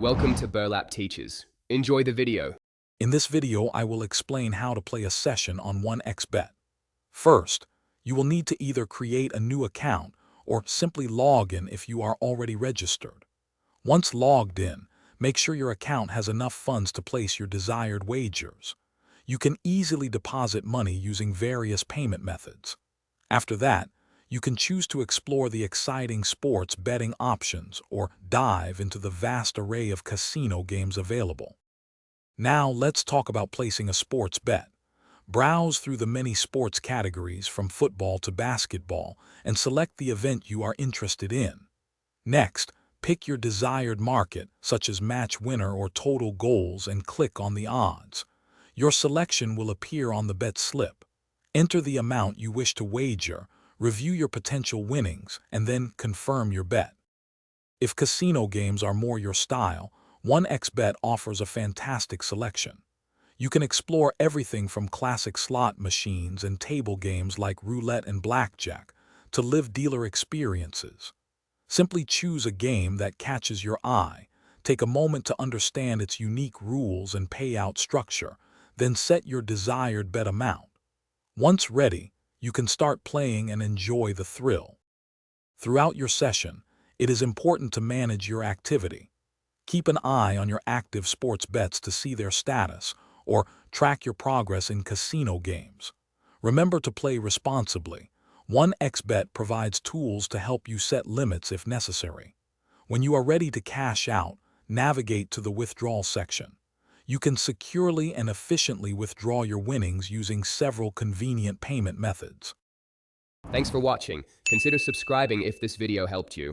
Welcome to Burlap Teachers. Enjoy the video. In this video, I will explain how to play a session on 1xBet. First, you will need to either create a new account or simply log in if you are already registered. Once logged in, make sure your account has enough funds to place your desired wagers. You can easily deposit money using various payment methods. After that, you can choose to explore the exciting sports betting options or dive into the vast array of casino games available. Now let's talk about placing a sports bet. Browse through the many sports categories from football to basketball and select the event you are interested in. Next, pick your desired market, such as match winner or total goals, and click on the odds. Your selection will appear on the bet slip. Enter the amount you wish to wager, review your potential winnings, and then confirm your bet. If casino games are more your style, 1xBet offers a fantastic selection. You can explore everything from classic slot machines and table games like roulette and blackjack to live dealer experiences. Simply choose a game that catches your eye, take a moment to understand its unique rules and payout structure, then set your desired bet amount. Once ready, you can start playing and enjoy the thrill. Throughout your session, it is important to manage your activity. Keep an eye on your active sports bets to see their status, or track your progress in casino games. Remember to play responsibly. 1xBet provides tools to help you set limits if necessary. When you are ready to cash out, navigate to the withdrawal section. You can securely and efficiently withdraw your winnings using several convenient payment methods. Thanks for watching. Consider subscribing if this video helped you.